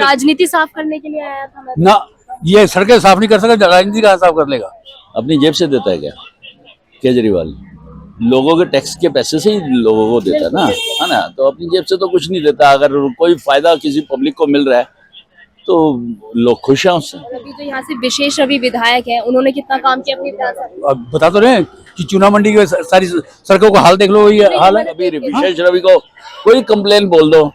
राजनीति साफ करने के लिए आया था मैं ना, ये सड़कें साफ नहीं कर सकता, राजनीति कहाँ साफ कर लेगा। अपनी जेब से देता है क्या केजरीवाल? लोगों के टैक्स के पैसे से ही लोगों को देता है ना, है ना। तो अपनी जेब से तो कुछ नहीं देता। अगर कोई फायदा किसी पब्लिक को मिल रहा है तो लोग खुश हैं उससे। अभी तो यहाँ से विशेष रवि विधायक है, उन्होंने कितना काम किया अपनी विधानसभा में? अब बता तो रहे हैं कि चुनाव मंडी की सारी सड़कों का हाल देख लो, ये हाल है। अभी विशेष रवि को कोई कंप्लेन बोल दो,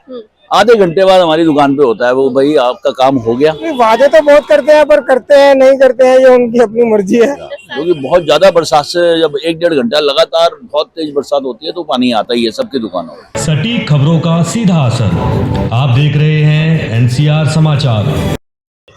आधे घंटे बाद हमारी दुकान पे होता है वो, भाई आपका काम हो गया। वादे तो बहुत करते हैं पर करते हैं नहीं करते हैं, ये उनकी अपनी मर्जी है। क्योंकि बहुत ज्यादा बरसात से जब 1-1.5 घंटा लगातार बहुत तेज बरसात होती है तो पानी आता ही है सबकी दुकानों में। सटीक खबरों का सीधा असर। आप देख रहे हैं एनसीआर समाचार।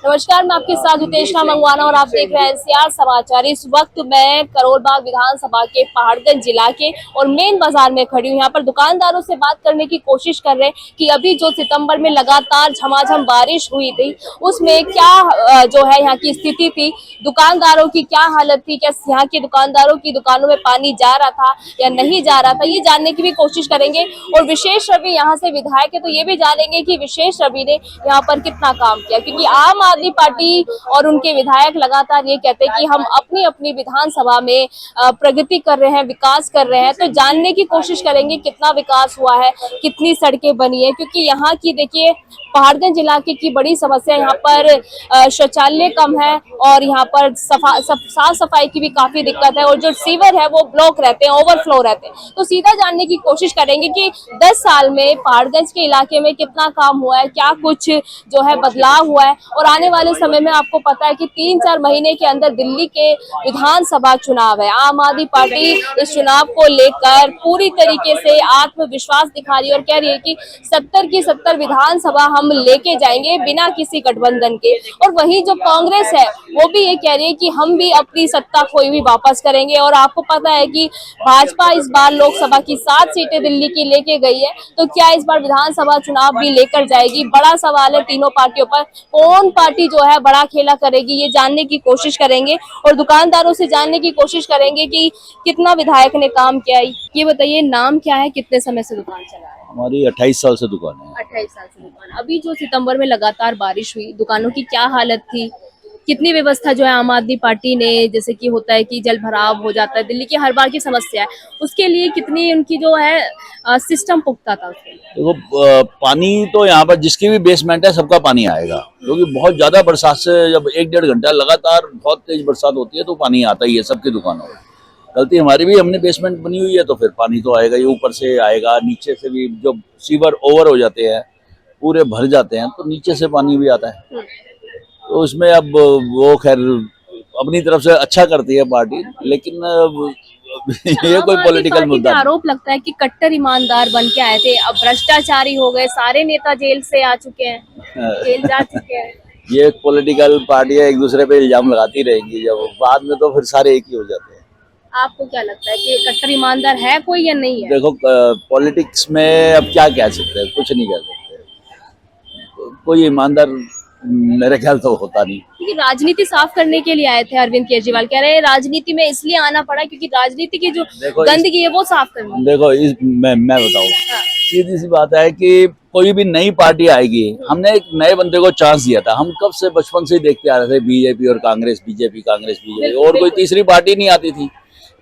नमस्कार, मैं आपके साथ हितेशा मंगवाना और आप देख रहे हैं एनसीआर समाचार। इस वक्त मैं करोल बाग विधानसभा के पहाड़गंज जिला के और मेन बाजार में खड़ी हूँ। यहाँ पर दुकानदारों से बात करने की कोशिश कर रहे हैं कि अभी जो सितंबर में लगातार झमाझम बारिश हुई थी उसमें क्या जो है यहाँ की स्थिति थी, दुकानदारों की क्या हालत थी, क्या यहाँ के दुकानदारों की दुकानों में पानी जा रहा था या नहीं जा रहा था, ये जानने की भी कोशिश करेंगे। और विशेष रवि यहाँ से विधायक है तो ये भी जानेंगे कि विशेष रवि ने यहाँ पर कितना काम किया, क्योंकि आम आदमी पार्टी और उनके विधायक लगातार ये कहते हैं कि हम अपनी अपनी विधानसभा में प्रगति कर रहे हैं, विकास कर रहे हैं। तो जानने की कोशिश करेंगे कितना विकास हुआ है, कितनी सड़कें बनी है, क्योंकि यहाँ की देखिए पहाड़गंज इलाके की बड़ी समस्या यहाँ पर शौचालय कम है और यहाँ पर साफ सफाई की भी काफी दिक्कत है और जो सीवर है वो ब्लॉक रहते हैं, ओवरफ्लो रहते हैं। तो सीधा जानने की कोशिश करेंगे कि 10 साल में पहाड़गंज के इलाके में कितना काम हुआ है, क्या कुछ जो है बदलाव हुआ है। और आने वाले समय में आपको पता है कि 3-4 महीने के अंदर दिल्ली के विधानसभा चुनाव है। आम आदमी पार्टी इस चुनाव को लेकर पूरी तरीके से आत्मविश्वास दिखा रही है और कह रही है कि 70 की 70 विधानसभा हम लेके जाएंगे बिना किसी गठबंधन के। और वहीं जो कांग्रेस है वो भी ये कह रही है कि हम भी अपनी सत्ता कोई भी वापस करेंगे। और आपको पता है कि भाजपा इस बार लोकसभा की 7 सीटें दिल्ली की लेके गई है, तो क्या इस बार विधानसभा चुनाव भी लेकर जाएगी? बड़ा सवाल है तीनों पार्टियों पर, कौन पार्टी जो है बड़ा खेला करेगी, ये जानने की कोशिश करेंगे। और दुकानदारों से जानने की कोशिश करेंगे कि कितना विधायक ने काम किया। ये बताइए, नाम क्या है, कितने समय से दुकान चला रहा है? हमारी 28 साल से दुकान है। 28 साल से दुकान। अभी जो सितंबर में लगातार बारिश हुई, दुकानों की क्या हालत थी, कितनी व्यवस्था जो है आम आदमी पार्टी ने, जैसे कि होता है कि जल भराव हो जाता है, दिल्ली की हर बार की समस्या है, उसके लिए कितनी उनकी जो है सिस्टम पुख्ता था उसके लिए? देखो पानी तो यहाँ पर जिसकी भी बेसमेंट है सबका पानी आएगा, क्योंकि बहुत ज्यादा बरसात से जब 1-1.5 घंटा लगातार बहुत तेज बरसात होती है तो पानी आता ही है सबकी दुकानों में। गलती हमारी भी, हमने बेसमेंट बनी हुई है तो फिर पानी तो आएगा ही, ऊपर से आएगा, नीचे से भी जब सीवर ओवर हो जाते हैं, पूरे भर जाते हैं तो नीचे से पानी भी आता है। तो उसमें अब वो खैर अपनी तरफ से अच्छा करती है पार्टी, लेकिन ये कोई पॉलिटिकल मुद्दा नहीं। आरोप लगता है कि कट्टर ईमानदार बन के आए थे, अब भ्रष्टाचारी हो गए, सारे नेता जेल से आ चुके हैं, जेल जा चुके हैं। ये पॉलिटिकल पार्टियां एक दूसरे पे इल्जाम लगाती रहेंगी, जब बाद में तो फिर सारे एक ही हो जाते हैं। आपको क्या लगता है कि कट्टर ईमानदार है कोई या नहीं है? देखो पॉलिटिक्स में अब क्या कह सकते हैं, कुछ नहीं कह सकते। कोई ईमानदार मेरे ख्याल तो होता नहीं, क्योंकि राजनीति साफ करने के लिए आए थे। अरविंद केजरीवाल कह रहे हैं राजनीति में इसलिए आना पड़ा क्योंकि राजनीति की जो गंदगी है वो साफ करनी। देखो मैं बताऊँ, सीधी सी बात है कि कोई भी नई पार्टी आएगी, हमने एक नए बंदे को चांस दिया था। हम कब से बचपन से ही देखते आ रहे थे बीजेपी और कांग्रेस, बीजेपी कांग्रेस बीजेपी, और कोई तीसरी पार्टी नहीं आती थी।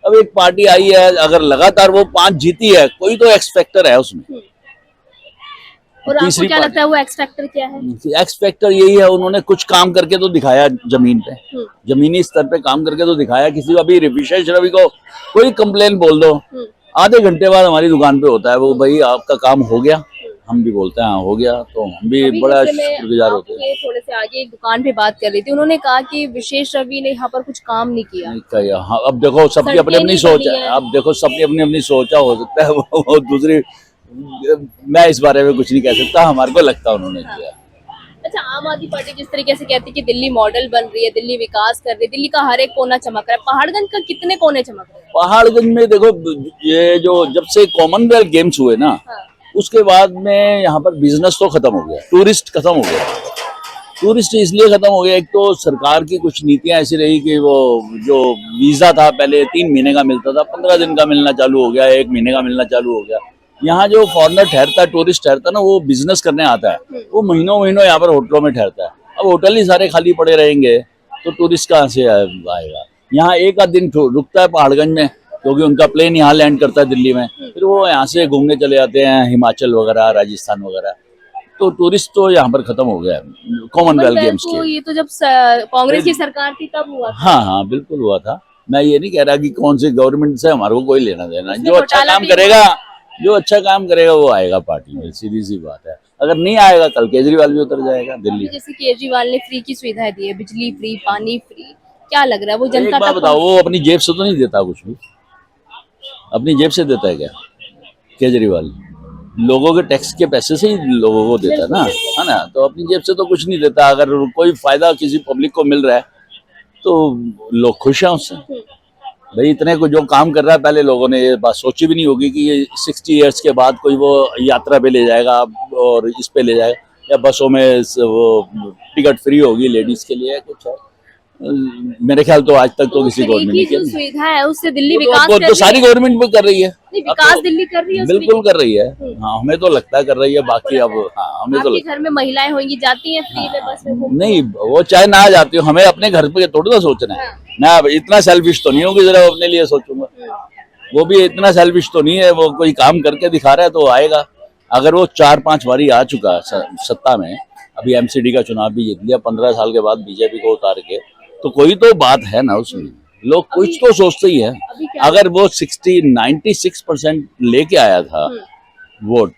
अब एक पार्टी आई है, अगर लगातार वो 5 जीती है, कोई तो एक्स फैक्टर है उसमें। और आपको क्या लगता है वो एक्स फैक्टर क्या है? एक्स फैक्टर यही है, उन्होंने कुछ काम करके तो दिखाया जमीन पे, जमीनी स्तर पे काम करके तो दिखाया। किसी को अभी विशेष रवि को कोई कंप्लेन बोल दो, आधे घंटे बाद हमारी दुकान पे होता है वो, भाई आपका काम हो गया। हम भी बोलते हैं हाँ हो गया, तो हम भी बड़ा शुक्रगुजार होते हैं। थोड़े से आगे एक दुकान पे बात कर रही थी, उन्होंने कहा कि विशेष रवि ने यहाँ पर कुछ काम नहीं किया। हाँ, अब देखो सबकी अपनी अपनी सोच है, अब देखो सबकी अपनी अपनी सोच हो सकता है वो दूसरी, मैं इस बारे में कुछ नहीं कह सकता, हमारे को लगता है उन्होंने किया। अच्छा, आम आदमी पार्टी जिस तरीके से कहती है कि दिल्ली मॉडल बन रही है, दिल्ली विकास कर रही है, दिल्ली का हर एक कोना चमक रहा है, पहाड़गंज का कितने कोने चमक रहे हैं? पहाड़गंज में देखो, ये जो जब से कॉमनवेल्थ गेम्स हुए ना, उसके बाद में यहाँ पर बिजनेस तो खत्म हो गया, टूरिस्ट खत्म हो गया। टूरिस्ट इसलिए खत्म हो गया, एक तो सरकार की कुछ नीतियां ऐसी रही कि वो जो वीजा था पहले 3 महीने का मिलता था, 15 दिन का मिलना चालू हो गया, 1 महीने का मिलना चालू हो गया। यहाँ जो फॉरेनर ठहरता है, टूरिस्ट ठहरता है ना, वो बिजनेस करने आता है, वो महीनों महीनों यहाँ पर होटलों में ठहरता है। अब होटल ही सारे खाली पड़े रहेंगे तो टूरिस्ट कहाँ से आएगा। यहाँ एक आध दिन रुकता है पहाड़गंज में, क्योंकि उनका प्लेन यहाँ लैंड करता है दिल्ली में, फिर वो यहाँ से घूमने चले जाते हैं हिमाचल वगैरह, राजस्थान वगैरह। तो टूरिस्ट तो यहाँ पर खत्म हो गया है कॉमनवेल्थ गेम्स के। ये तो जब कांग्रेस की सरकार थी तब हुआ था। हाँ हाँ बिल्कुल हुआ था। मैं ये नहीं कह रहा कि कौन सी गवर्नमेंट से हमारे को कोई लेना देना, उसमें जो अच्छा घोटाला काम भी करेगा, जो अच्छा काम करेगा वो आएगा पार्टी में, सीधी सी बात है। अगर नहीं आएगा कल केजरीवाल भी उतर जाएगा दिल्ली। जैसे केजरीवाल ने फ्री की सुविधाएं दी है, बिजली फ्री, पानी फ्री, क्या लग रहा है वो जनता एक बात तक बताओ, वो अपनी जेब से तो नहीं देता कुछ भी? अपनी जेब से देता है क्या केजरीवाल? लोगों के टैक्स के पैसे से ही लोगों को देता है ना, है ना? तो अपनी जेब से तो कुछ नहीं देता। अगर कोई फायदा किसी पब्लिक को मिल रहा है तो लोग खुश हैं उससे। भाई इतने को जो काम कर रहा है, पहले लोगों ने ये बात सोची भी नहीं होगी कि ये 60 इयर्स के बाद कोई वो यात्रा पे ले जाएगा और इस पे ले जाएगा, या बसों में वो टिकट फ्री होगी लेडीज के लिए, कुछ है। मेरे ख्याल तो आज तक तो किसी गवर्नमेंट ने जो किया। सुविधा है उससे दिल्ली वो विकास तो कर रही सारी है। गवर्नमेंट भी कर रही है। नहीं, अब विकास तो दिल्ली कर रही है, बिल्कुल कर रही है। हाँ, हमें तो लगता है कर रही है, बाकी अब हाँ हमें तो आपके घर में महिलाएं होंगी, जाती हैं फ्री में बस में घूमने? नहीं, वो चाहे ना जाती हो, हमें अपने घर पे थोड़ी ना सोचना है। मैं अब इतना सेल्फिश तो नहीं हूँ कि जरा अपने लिए सोचूंगा। वो भी इतना सेल्फिश तो नहीं है, वो कोई काम करके दिखा रहा है तो आएगा। अगर वो 4-5 बारी आ चुका सत्ता में, अभी एमसीडी का चुनाव भी जीत लिया, 15 साल के बाद बीजेपी को उतार के, तो कोई तो बात है ना उसमें। लोग कुछ तो सोचते ही है। अगर वो 96% लेके आया था वोट,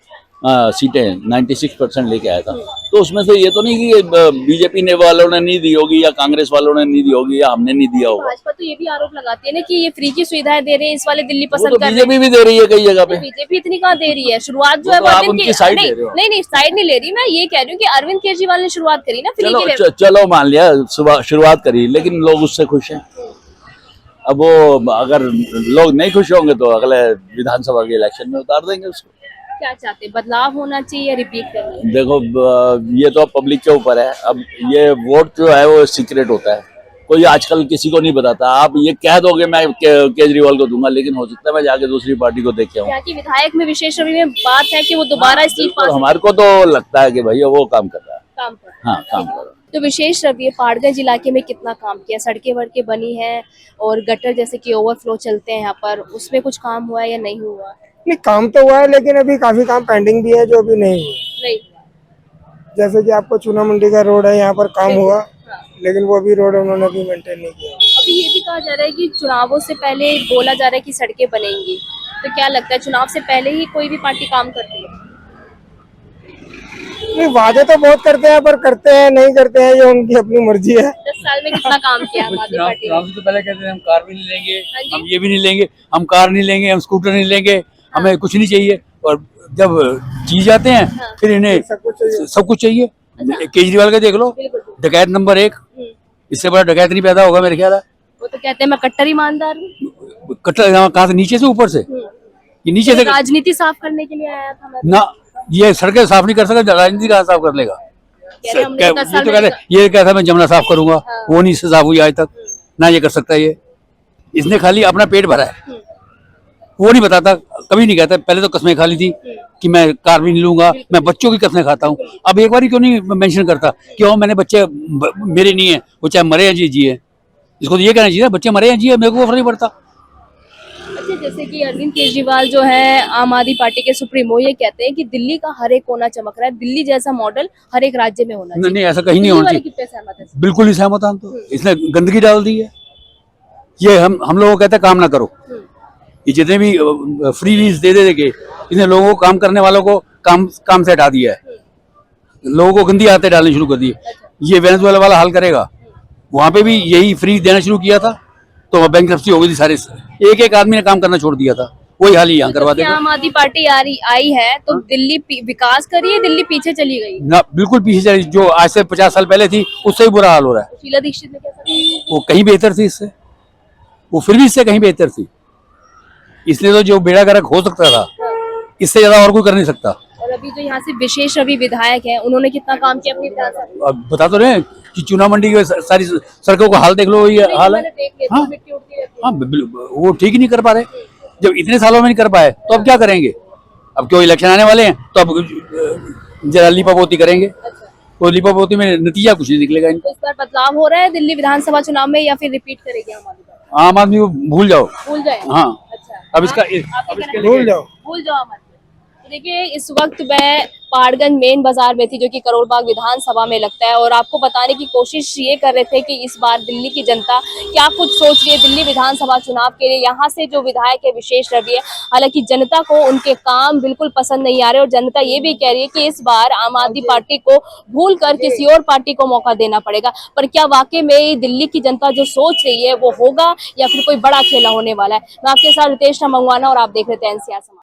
सीटें 96% लेके आया था, तो उसमें से ये तो नहीं कि बीजेपी ने वालों ने नहीं दी होगी, या कांग्रेस वालों ने नहीं दी होगी, या हमने नहीं दिया होगा। भाजपा तो ये भी आरोप लगाती है ना कि ये फ्री की सुविधाएं दे रहे हैं, इस वाले दिल्ली वो पसंद तो कर रहे बीजेपी भी दे रही है कई जगह पे। हैं। बीजेपी इतनी कहाँ दे रही है? शुरुआत जो वो है तो वो आप अरविंद उनकी साइड ले रहे हो। नहीं साइड नहीं ले रही, मैं ये कह रही हूँ कि अरविंद केजरीवाल ने शुरुआत करी ना फ्री चलो के लिए। चलो मान लिया शुरुआत करी, लेकिन लोग उससे खुश हैं। अब वो अगर लोग नहीं खुश होंगे तो अगले विधानसभा के इलेक्शन में उतार देंगे उसको। क्या चाहते हैं, बदलाव होना चाहिए या रिपीट करना है? देखो ये तो पब्लिक के ऊपर है। अब ये वोट जो है वो सीक्रेट होता है, कोई आजकल किसी को नहीं बताता। आप ये कह दोगे मैं केजरीवाल को दूंगा, लेकिन हो सकता है मैं जाके दूसरी पार्टी को देख के आऊँ। यहाँ की विधायक में विशेष रवि में बात है कि वो दोबारा इस सीट पा हमारे को तो लगता है कि भैया वो काम कर रहा है। काम पर। हाँ काम कर रहा है। तो विशेष रवि पहाड़गंज इलाके में कितना काम किया? सड़कें वड़कें बनी हैं और गटर जैसे कि ओवरफ्लो चलते हैं यहाँ पर, उसमें कुछ काम हुआ है या नहीं हुआ? नहीं, काम तो हुआ है लेकिन अभी काफी काम पेंडिंग भी है जो अभी नहीं हुआ। नहीं। जैसे कि आपको चूना मंडी का रोड है, यहाँ पर काम हुआ, लेकिन वो भी रोड उन्होंने अभी मेंटेन नहीं किया। अभी ये भी कहा जा रहा है कि चुनावों से पहले बोला जा रहा है कि सड़कें बनेंगी, तो क्या लगता है चुनाव से पहले ही कोई भी पार्टी काम करती है? नहीं, वादे तो बहुत करते हैं, पर करते हैं नहीं करते हैं ये उनकी अपनी मर्जी है। 10 साल में कितना काम किया आम आदमी पार्टी ने? चुनाव से तो पहले कहते हैं हम कार भी नहीं लेंगे, हाँ जी। हम ये भी नहीं लेंगे, हम कार नहीं लेंगे, हम स्कूटर नहीं लेंगे, हमें कुछ नहीं चाहिए। और जब जीत जाते हैं फिर इन्हें सब कुछ चाहिए। सब कुछ चाहिए। केजरीवाल का देख लो, बिल्कुल। डकैत नंबर 1, इससे बड़ा डकैत नहीं पैदा होगा मेरे ख्याल है। वो तो कहते हैं मैं कट्टर ईमानदार हूँ। कट्टर कहाँ से? नीचे से ऊपर से? ये नीचे से राजनीति साफ करने के लिए आया था मैं। ना, ये सड़कें साफ नहीं कर सकता, राजनीति कहाँ साफ कर लेगा? कह रहे हमने 10 साल ये तो में कहते ये कहता मैं जमुना साफ करूंगा, वो नहीं साफ हुई आज तक ना, ये कर सकता है ये। इसने खाली अपना पेट भरा है, वो नहीं बताता, कभी नहीं कहता। पहले तो कसमें खा ली थी कि मैं कार भी नहीं लूंगा, मैं बच्चों की कसमें खाता हूँ। अब एक बार क्यों नहीं मेंशन करता क्यों मैंने बच्चे मेरे नहीं है, वो चाहे मरे या जिए। इसको तो ये कहना चाहिए बच्चे मरे या जिए, मेरे को फर्क नहीं पड़ता। अच्छा, जैसे कि अरविंद केजरीवाल जो है आम आदमी पार्टी के सुप्रीमो, ये कहते हैं कि दिल्ली का हर एक कोना चमक रहा है, दिल्ली जैसा मॉडल हर एक राज्य में होना चाहिए। नहीं, ऐसा कहीं नहीं दिल्ली होना वाले चाहिए। कितने सहमत हैं? बिल्कुल नहीं सहमत हम तो। इसने गंदगी डाल दी है। ये हम लोगों को कहते हैं काम ना करो। ये जितने भी फ्री वीज दे के इसने लोगों को, काम करने वालों को काम से हटा दिया है। लोगों को गंदी आदतें डालनी शुरू कर दी। ये वेनेजुएला वाला हाल करेगा, वहां पे भी यही फ्री देना शुरू किया था तो बैंकरप्सी हो गई थी सारे। एक आदमी ने काम करना छोड़ दिया था, वही हाल ही यहाँ करवा देगा। आम आदमी पार्टी आई है तो दिल्ली विकास करिए, दिल्ली पीछे चली गई। ना, बिल्कुल पीछे चली। जो आज से 50 साल पहले थी उससे ही बुरा हाल हो रहा है। शीला दीक्षित ने कैसा किया? वो कहीं बेहतर थी इससे, वो फिर भी इससे कहीं बेहतर थी। इसने तो जो बेड़ा गर्क हो सकता था, इससे ज्यादा और कोई कर नहीं सकता। और अभी जो यहाँ से विशेष रवि विधायक है, उन्होंने कितना काम किया अपनी विधानसभा में? अब बता तो रहे कि चूना मंडी की सारी सड़कों का हाल देख लो, ये हाल है। मैंने देख लिया, हाँ। मिट्टी उड़ती रहती है। हाँ, वो ठीक ही नहीं कर पा रहे। जब इतने सालों में नहीं कर पाए तो अब क्या करेंगे? अब क्यों इलेक्शन आने वाले हैं तो अब जरा लीपापोती करेंगे, तो लीपापोती में नतीजा कुछ नहीं निकलेगा इनका। तो इस बार बदलाव हो रहा है दिल्ली विधानसभा चुनाव में या फिर रिपीट करेगी आम आदमी पार्टी? आम आदमी को भूल जाओ। भूल जाए। हाँ, अच्छा, अब इसका आप अब क्या इसके कहना भूल जाओ। भूल जाओ आम आदमी। तो देखिए इस वक्त मैं पहाड़गंज मेन बाजार में थी जो कि करोल बाग विधानसभा में लगता है, और आपको बताने की कोशिश ये कर रहे थे कि इस बार दिल्ली की जनता क्या कुछ सोच रही है दिल्ली विधानसभा चुनाव के लिए। यहाँ से जो विधायक है विशेष रवि है, हालांकि जनता को उनके काम बिल्कुल पसंद नहीं आ रहे, और जनता ये भी कह रही है कि इस बार आम आदमी पार्टी को भूल कर किसी और पार्टी को मौका देना पड़ेगा। पर क्या वाकई में दिल्ली की जनता जो सोच रही है वो होगा या फिर कोई बड़ा खेला होने वाला है? मैं आपके साथ रितेश मंगवाना और आप देख रहे थे NCR समाचार।